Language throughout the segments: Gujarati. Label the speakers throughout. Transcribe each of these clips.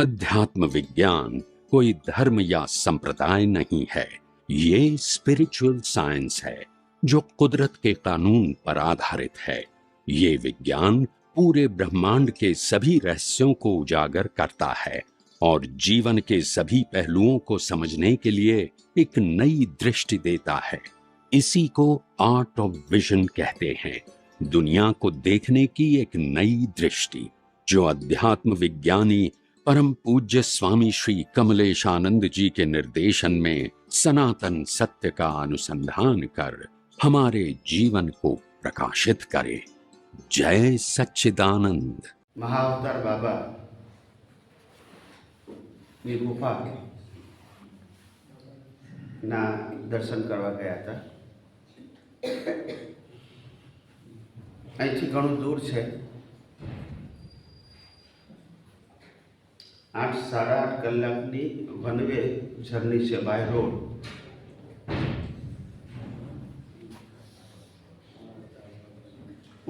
Speaker 1: अध्यात्म विज्ञान कोई धर्म या संप्रदाय नहीं है, ये स्पिरिचुअल साइंस है जो कुदरत के कानून पर आधारित है। ये विज्ञान पूरे ब्रह्मांड के सभी रहस्यों को उजागर करता है और जीवन के सभी पहलुओं को समझने के लिए एक नई दृष्टि देता है। इसी को आर्ट ऑफ विजन कहते हैं, दुनिया को देखने की एक नई दृष्टि, जो अध्यात्म विज्ञानी परम पूज्य स्वामी श्री कमलेशानंद जी के निर्देशन में सनातन सत्य का अनुसंधान कर हमारे जीवन को प्रकाशित करे। जय सच्चिदानंद।
Speaker 2: महाअवतार बाबा ની ગુફા ના દર્શન કરવા ગયા હતા। અહીંથી ઘણું દૂર છે, 8 સાડા 8 કલાકની વન વે જર્ની છે બાય રોડ।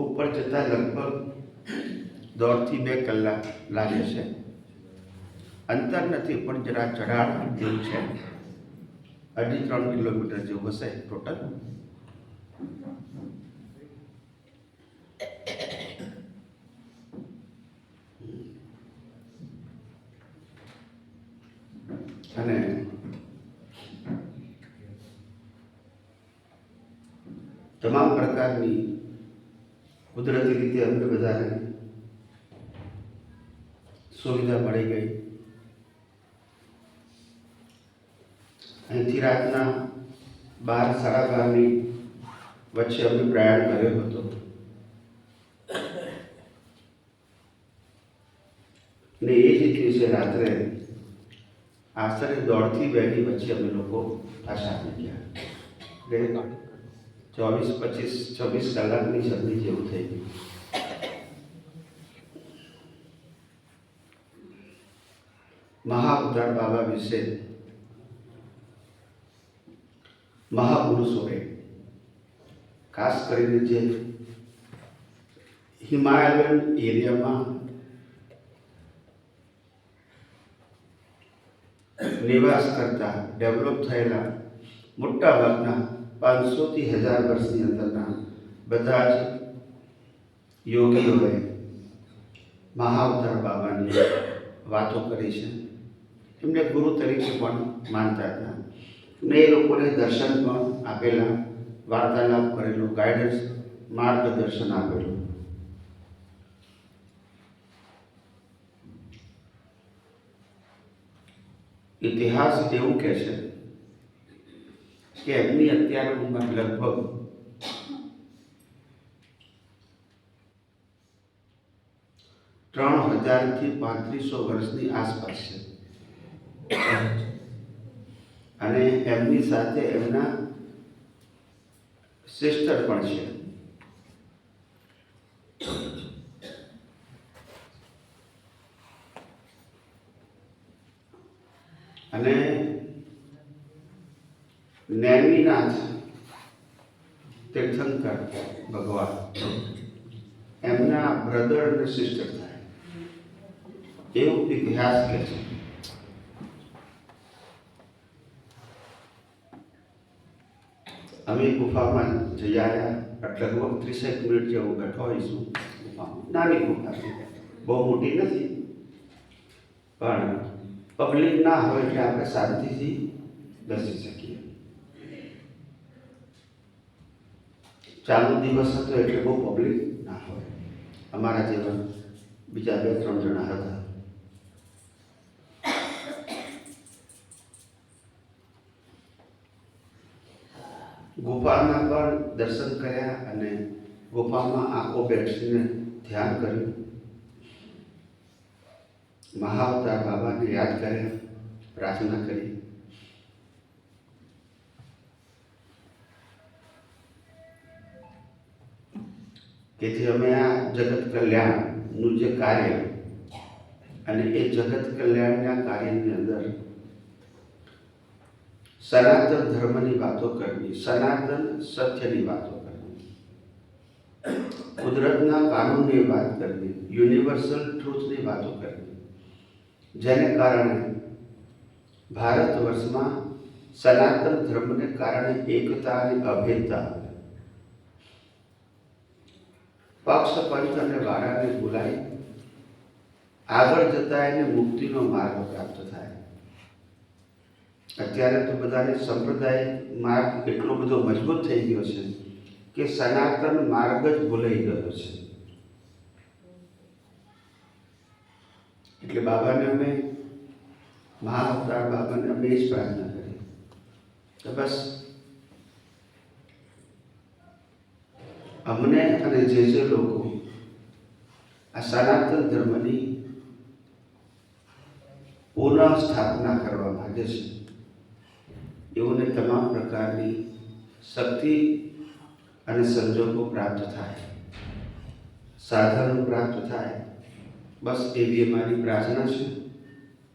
Speaker 2: ઉપર જતા લગભગ 1.5 થી 2 કલાક લાગે છે। અંતર નથી પણ જરા ચઢાણ જેવું છે, 2.5-3 કિલોમીટર જેવું હશે ટોટલ। અને તમામ પ્રકારની કુદરતી રીતે અમને બધાને સુવિધા મળી ગઈ। અહીંથી રાતના 12-12:30 ની વચ્ચે અમે પ્રયાણ કર્યો હતો। ને એ જ દિવસે રાત્રે આશરે 1:30 થી 2 ની વચ્ચે અમે લોકો પાછા આવી ગયા। એટલે 24-25-26 કલાકની જર્ની જેવું થઈ ગયું। મહાઅવતાર બાબા વિશે મહાપુરુષોએ ખાસ કરીને જે હિમાલયન એરિયામાં નિવાસ કરતા ડેવલપ થયેલા મોટા ભાગના 500 થી 1000 વર્ષની અંદરના બધા જ યોગીઓએ મહાઅવતાર બાબાની વાતો કરી છે। એમને ગુરુ તરીકે પણ માનતા હતા ને એ લોકોને દર્શન પણ આપેલા, વાર્તાલાપ કરેલો, ગાઈડન્સ માર્ગદર્શન આપેલું। ઇતિહાસ એવું કહે છે કે એમની અત્યારે ઉંમર લગભગ 3000 થી 3500 વર્ષની આસપાસ છે। અને એમની સાથે એમના સિસ્ટર પણ છે। અને નેમિનાથ તીર્થંકર ભગવાન એમના બ્રધર અને સિસ્ટર થાય એવું ઇતિહાસ કહે છે। અમે ગુફામાં જઈ આવ્યા, લગભગ 30 મિનિટ જેવું બેઠો હોઈશું ગુફામાં। નાની ગુફા છે, બહુ મોટી નથી, પણ પબ્લિક ના હોય એટલે આપણે શાંતિથી બેસી શકીએ। ચાલુ દિવસ હતો એટલે બહુ પબ્લિક ના હોય, અમારા જેવા બીજા 2-3 જણા હતા। ગુફાના પણ દર્શન કર્યા અને ગુફામાં આંખો બેસીને ધ્યાન કર્યું, મહાઅવતાર બાબાને યાદ કર્યા, પ્રાર્થના કરી। કે જે અમે આ જગત કલ્યાણનું જે કાર્ય અને એ જગત કલ્યાણના કાર્યની અંદર સનાતન ધર્મની વાતો કરવી, સનાતન સત્યની વાતો કરવી, કુદરતના કાનૂનની વાત કરવી, યુનિવર્સલ ટ્રુથની વાતો કરવી, જેને કારણે ભારત વર્ષમાં સનાતન ધર્મને કારણે એકતા અને અભેદતા, પક્ષ પંથ અને વારાને ભૂલાઈ આગળ જતા એને મુક્તિનો માર્ગ પ્રાપ્ત થાય. અત્યારે તો બધાને સંપ્રદાય માર્ગ એટલો બધો મજબૂત થઈ ગયો છે કે સનાતન માર્ગ જ ભૂલાઈ ગયો છે. એટલે બાબાને અમે મહાઅવતાર બાબાને અમે જ પ્રાર્થના કરી કે બસ અમને અને જે લોકો આ સનાતન ધર્મની પુનઃ સ્થાપના કરવા માંગે છે એઓને તમામ પ્રકારની શક્તિ અને સંજોગો પ્રાપ્ત થાય, સાધનો પ્રાપ્ત થાય. બસ એવી અમારી પ્રાર્થના છે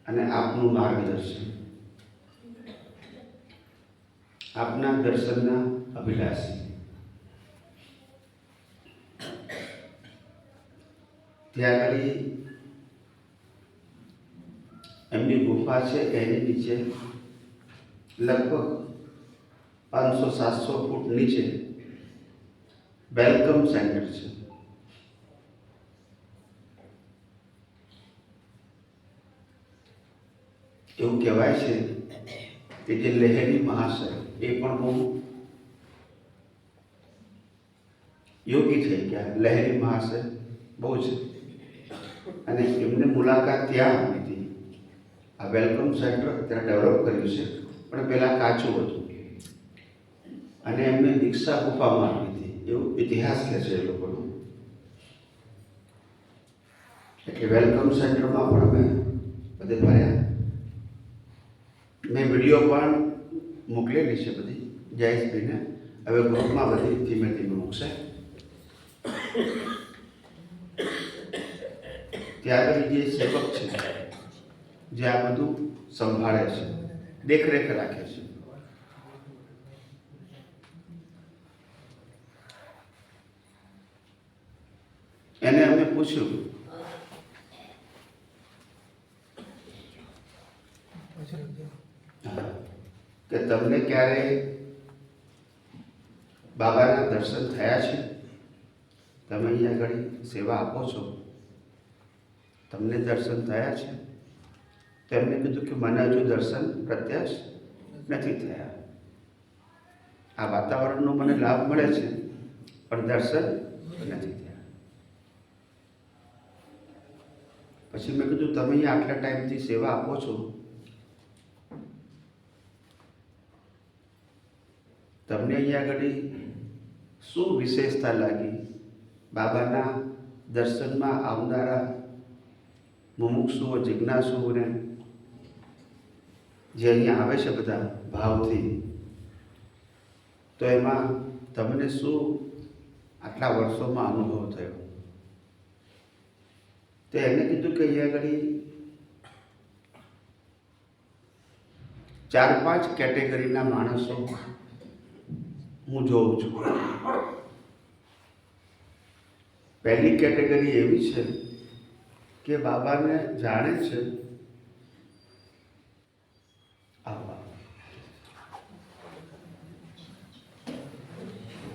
Speaker 2: અને આપનું માર્ગદર્શન, આપના દર્શનના અભિલાષી. ત્યાં આગળ એમની ગુફા છે, એની નીચે લગભગ 500-700 ફૂટ નીચે વેલકમ સેન્ટર છે. એવું કહેવાય છે કે જે લહેરી મહાશય એ પણ બહુ યોગી થઈ ગયા. લહેરી મહાશય બહુ છે અને એમને મુલાકાત ત્યાં આપી હતી. આ વેલકમ સેન્ટર ત્યાં ડેવલપ કર્યું છે, પણ પહેલાં કાચું હતું અને એમને દીક્ષા ગુફામાં આપી હતી, એવું ઇતિહાસ કહે છે એ લોકોનો. એટલે વેલકમ સેન્ટરમાં પણ અમે બધે ફર્યા. મેં વિડીયો પણ મોકલેલી છે બધી જયેશભાઈને. હવે ગ્રુપમાં બધી ધીમે ધીમે મૂકશે. ત્યાં આગળ જે સેવક છે જે આ બધું સંભાળે છે, દેખરેખ રાખે છે, એને અમે પૂછ્યું કે તમને ક્યારે બાબાના દર્શન થયા છે? તમે અહીંયા આગળ સેવા આપો છો, તમને દર્શન થયા છે? તેમને કીધું કે મને હજુ દર્શન પ્રત્યક્ષ નથી થયા. આ વાતાવરણનો મને લાભ મળે છે પણ દર્શન નથી થયા. પછી મેં કીધું તમે અહીંયા આટલા ટાઈમથી સેવા આપો છો, તમને અહીંયા આગળ શું વિશેષતા લાગી? બાબાના દર્શનમાં આવનારા મુમુક્ષુઓ, જિજ્ઞાસુઓને જે અહીંયા આવે છે બધા ભાવથી, તો એમાં તમને શું આટલા વર્ષોમાં અનુભવ થયો? તો એને કીધું કે અહીંયા આગળ 4-5 કેટેગરીના માણસો હું જોઉં છું. પહેલી કેટેગરી એવી છે કે બાબાને જાણે છે.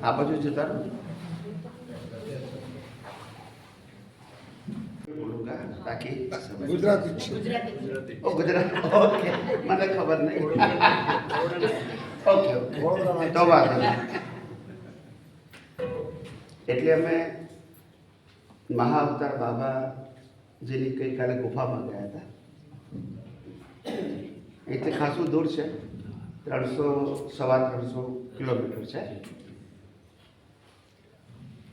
Speaker 2: આ બાજુ જતા બાકી
Speaker 3: ગુજરાતી
Speaker 2: ગુજરાતી. ઓકે, મને ખબર નહીં. ઓકે, તો વાત એટલે અમે મહાઅવતાર બાબા જેની ગઈકાલે ગુફામાં ગયા હતા. અહીંથી ખાસું દૂર છે, 300-350 કિલોમીટર છે.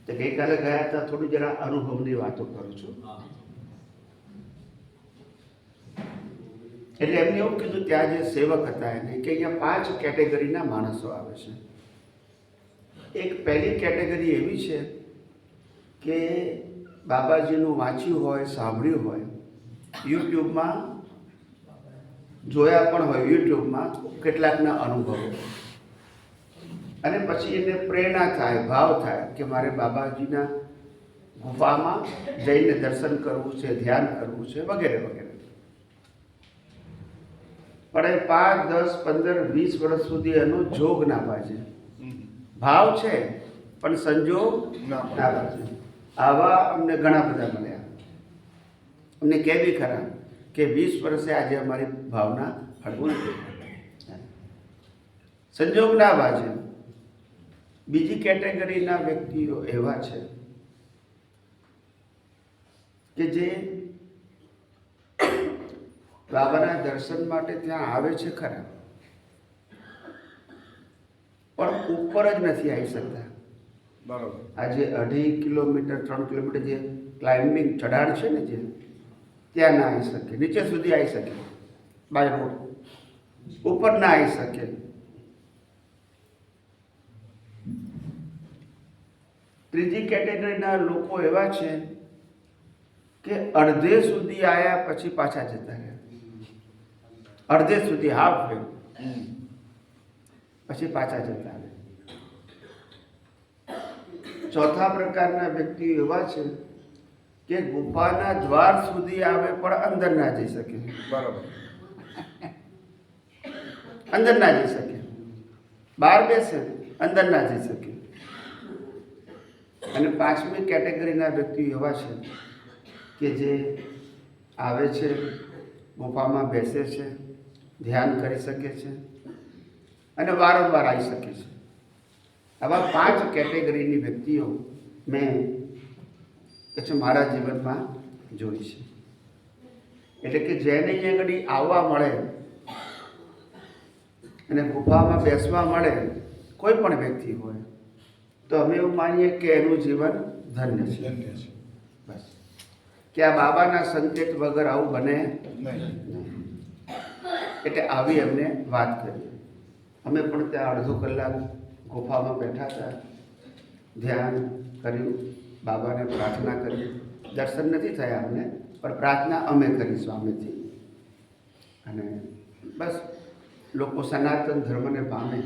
Speaker 2: તો ગઈકાલે ગયા હતા. થોડી જરા અનુભવની વાતો કરું છું. એટલે એમને એવું કીધું, ત્યાં જે સેવક હતા એને, કે અહીંયા 5 કેટેગરીના માણસો આવે છે. એક પહેલી કેટેગરી એવી છે કે બાબાજીનું વાંચ્યું હોય, સાંભળ્યું હોય, યુટ્યુબમાં જોયા પણ હોય, યુટ્યુબમાં કેટલાકના અનુભવો, અને પછી એને પ્રેરણા થાય, ભાવ થાય કે મારે બાબાજીના ગુફામાં જઈને દર્શન કરવું છે, ધ્યાન કરવું છે, વગેરે વગેરે. પણ એ 5, 10, 15, 20 વર્ષ સુધી એનો જોગ ના બાજે. ભાવ છે પણ સંજોગ ના બાજે. આવા અમને ઘણા બધા મળ્યા. અમને કહેવી ખરા કે 20 વર્ષે આજે અમારી ભાવના હળવું સંજોગ ના બાજે. બીજી કેટેગરીના વ્યક્તિઓ એવા છે કે જે બાબાના દર્શન માટે ત્યાં આવે છે ખરા, પણ ઉપર જ નથી આવી શકતા.
Speaker 3: બરાબર.
Speaker 2: આજે 2.5 કિલોમીટર 3 કિલોમીટર જે ક્લાઇમ્બિંગ ચઢાણ છે ને, જે ત્યાં ના આવી શકે. નીચે સુધી આવી શકે બાય રોડ, ઉપર ના આવી શકે. ત્રીજી કેટેગરીના લોકો એવા છે કે અડધે સુધી આવ્યા પછી પાછા જતા રહ્યા. અડધે સુધી હાફ વે પછી પાછા જતા રહે. ચોથા પ્રકારના વ્યક્તિઓ એવા છે કે ગુફાના દ્વાર સુધી આવે પણ અંદર ના જઈ શકે.
Speaker 3: બરાબર.
Speaker 2: અંદર ના જઈ શકે. બહાર બેસે, અંદર ના જઈ શકે. અને પાંચમી કેટેગરીના વ્યક્તિઓ એવા છે કે જે આવે છે, ગુફામાં બેસે છે, ધ્યાન કરી શકે છે અને વારંવાર આવી શકે છે. આવા 5 કેટેગરીની વ્યક્તિઓ મેં પછી મારા જીવનમાં જોઈ છે. એટલે કે જેને અહીંયા આગળ આવવા મળે અને ગુફામાં બેસવા મળે, કોઈ પણ વ્યક્તિ હોય, તો અમે એવું માનીએ કે એનું જીવન ધન્ય છે.
Speaker 3: ધન્ય છે.
Speaker 2: બસ, કે આ બાબાના સંકેત વગર આવું બને
Speaker 3: નહીં.
Speaker 2: એટલે આવી એમને વાત કરી. અમે પણ ત્યાં અડધો કલાક ગુફામાં બેઠા હતા, ધ્યાન કર્યું, બાબાને પ્રાર્થના કરી. દર્શન નથી થયા અમને, પણ પ્રાર્થના અમે કરી સ્વામીથી. અને બસ લોકો સનાતન ધર્મને પામે,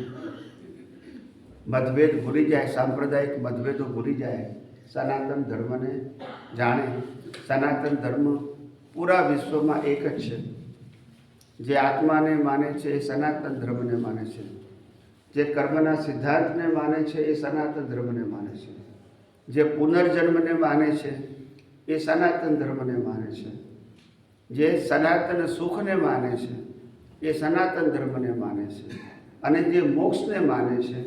Speaker 2: મતભેદ ભૂલી જાય, સાંપ્રદાયિક મતભેદો ભૂલી જાય, સનાતન ધર્મને જાણે. સનાતન ધર્મ પૂરા વિશ્વમાં એક જ છે. જે આત્માને માને છે એ સનાતન ધર્મને માને છે. જે કર્મના સિદ્ધાંતને માને છે એ સનાતન ધર્મને માને છે. જે પુનર્જન્મને માને છે એ સનાતન ધર્મને માને છે. જે સનાતન સુખને માને છે એ સનાતન ધર્મને માને છે. અને જે મોક્ષને માને છે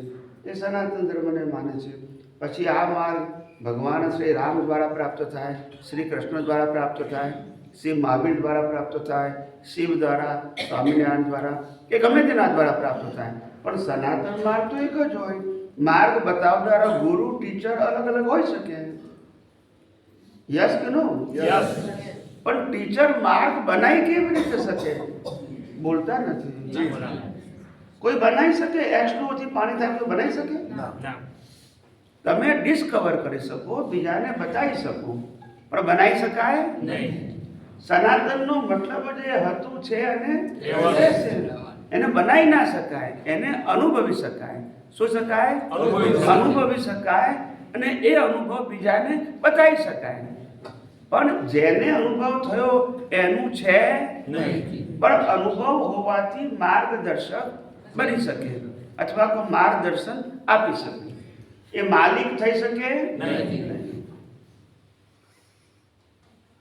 Speaker 2: એ સનાતન ધર્મને માને છે. પછી આ માર્ગ ભગવાન શ્રી રામ દ્વારા પ્રાપ્ત થાય, શ્રી કૃષ્ણ દ્વારા પ્રાપ્ત થાય, શ્રી મહાવીર દ્વારા પ્રાપ્ત થાય, શિવ દ્વારા, સ્વામિનારાયણ દ્વારા, કે ગમે તેના દ્વારા પ્રાપ્ત થાય. પણ સનાતન માર્ગ તો એક જ હોય. માર્ગ બતાવનારા ગુરુ, ટીચર અલગ અલગ હોઈ શકે. યસ કે નો?
Speaker 3: યસ.
Speaker 2: પણ ટીચર માર્ગ બનાવી કેવી રીતે શકે? બોલતા નથી. કોઈ બનાવી શકે? H2O થી પાણી થાય તો બનાવી શકે?
Speaker 3: ના.
Speaker 2: તમે ડિસ્કવર કરી શકો, બીજાને બતાવી શકો, પણ બનાવી શકાય
Speaker 3: નહીં.
Speaker 2: સનાતનનો મતલબ જ એ હતું, છે અને રહેશે. એને બનાવી ના શકાય, એને અનુભવી શકાય. શું શકાય? અનુભવી શકાય. અને એ અનુભવ બીજાને બતાવી શકાય. પણ જેને અનુભવ થયો એનું છે નહીં. પણ અનુભવ હોવાથી માર્ગદર્શક બની શકે અથવા કોઈ માર્ગદર્શન આપી શકે. એ માલિક થઈ શકે નહીં.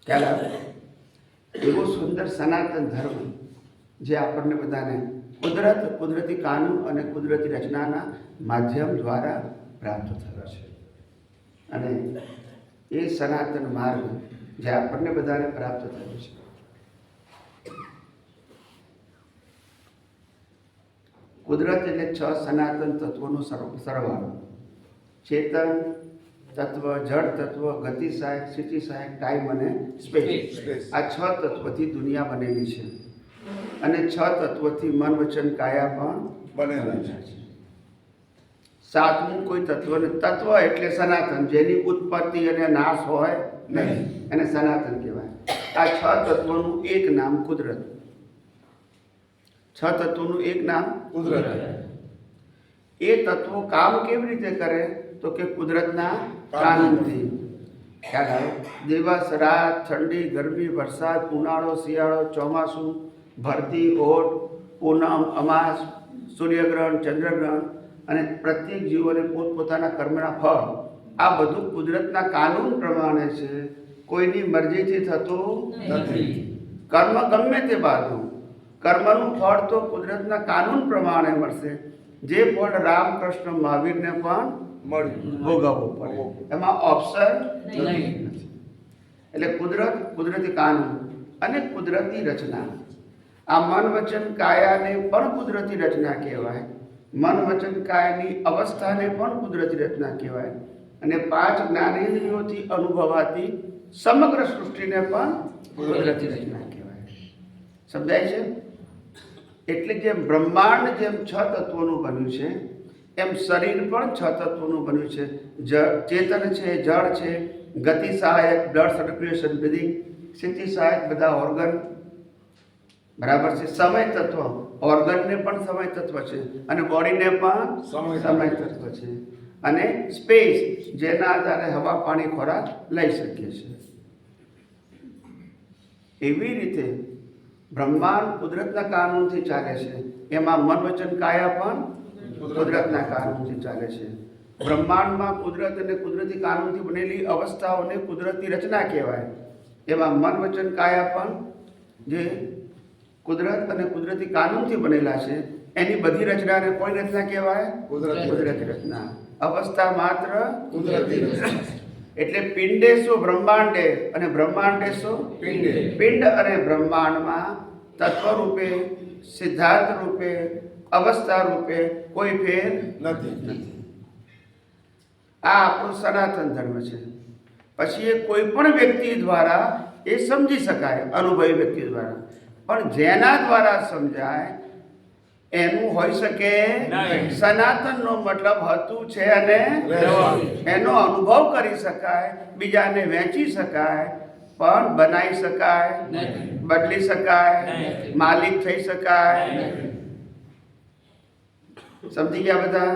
Speaker 2: ખ્યાલ આવે? એવો સુંદર સનાતન ધર્મ જે આપણને બધાને કુદરતી કાનૂન અને કુદરતી રચનાના માધ્યમ દ્વારા પ્રાપ્ત થયો છે. અને એ સનાતન માર્ગ જે આપણને બધાને પ્રાપ્ત થયો છે. કુદરત એટલે 6 સનાતન તત્વોનો સરવાળો. ચેતન તત્વ, જળ તત્વ, ગતિ સહાયક, સ્થિતિ સહાયક, ટાઈમ અને સ્પેસ. આ 6 તત્વથી દુનિયા બનેલી છે. અને 6 તત્વથી મન, વચન, કાયા પણ
Speaker 3: બનેલા છે.
Speaker 2: 7મું કોઈ તત્વ ને. તત્વ એટલે સનાતન, જેની ઉત્પત્તિ અને નાશ હોય નહીં, એને સનાતન કહેવાય. આ 6 તત્વોનું એક નામ કુદરત. 6 તત્વોનું એક નામ
Speaker 3: કુદરત.
Speaker 2: એ તત્વો કામ કેવી રીતે કરે? તો કે કુદરતના કાનૂનથી. ખ્યાલ આવે? દિવસ, રાત, ઠંડી, ગરમી, વરસાદ, ઉનાળો, શિયાળો, ચોમાસું, ભરતી, ઓટ, પૂનમ, અમાસ, સૂર્યગ્રહણ, ચંદ્રગ્રહણ અને પ્રત્યેક જીવોને પોતપોતાના કર્મના ફળ, આ બધું કુદરતના કાનૂન પ્રમાણે છે, કોઈની મરજીથી થતું નથી. કર્મ ગમે તે બાજુ, કર્મનું ફળ તો કુદરતના કાનૂન પ્રમાણે મળશે. જે ફળ રામકૃષ્ણ મહાવીરને પણ ભોગવવું પડે, એમાં ઓપ્શન નથી. એટલે કુદરત, કુદરતી કાનૂન અને કુદરતી રચના. આ મન વચન કાયાને પણ કુદરતી રચના કહેવાય. મન વચન કાયાની અવસ્થાને પણ કુદરતી રચના કહેવાય. અને 5 જ્ઞાનેન્દ્રિયોથી અનુભવાતી સમગ્ર સૃષ્ટિને પણ કુદરતી રચના કહેવાય. સમજાય છે? એટલે જેમ બ્રહ્માંડ જેમ 6 તત્વોનું બન્યું છે, એમ શરીર પણ 6 તત્વોનું બન્યું છે. ચેતન છે, જળ છે, ગતિ સહાયક બ્લડ સર્ક્યુલેશન બ્રીધિંગ, સ્થિતિ સહાયક બધા ઓર્ગન, બરાબર છે. સમય તત્વ, ઓર્ગનને પણ સમય તત્વ છે અને બોડીને પણ સમય તત્વ છે. અને સ્પેસ, જેના આધારે હવા, પાણી, ખોરાક લઈ શકીએ છીએ. એવી રીતે બ્રહ્માંડ કુદરતના કાનૂનથી ચાલે છે. એમાં મન વચન કાયા પણ કુદરતના કાનૂનથી ચાલે છે. બ્રહ્માંડમાં કુદરત અને કુદરતી કાનૂનથી બનેલી અવસ્થાઓને કુદરતી રચના કહેવાય. એમાં મન વચન કાયા પણ જે કુદરત અને કુદરતી કાનૂનથી બનેલા છે, એની બધી રચનાને કોઈ રચના કહેવાય? કુદરતી રચના. અવસ્થા માત્ર કુદરતી રચના. એટલે પિંડેશો બ્રહ્માંડે અને બ્રહ્માંડેશો પિંડે. પિંડ અને બ્રહ્માંડમાં તત્વ રૂપે, સિદ્ધાંત રૂપે, અવસ્થા રૂપે કોઈ ફેર નથી. આ આપણો સનાતન ધર્મ છે. પછી એ કોઈ પણ વ્યક્તિ દ્વારા એ સમજી શકાય, અનુભવી વ્યક્તિ દ્વારા. પણ જેના દ્વારા સમજાય એનું હોઈ શકે નહીં. સનાતનનો મતલબ હતું છે અને એનો અનુભવ કરી શકાય, બીજાને વહેંચી શકાય, પણ બનાવી શકાય, બદલી શકાય, માલિક થઈ શકાય. સમજી ગયા બધા?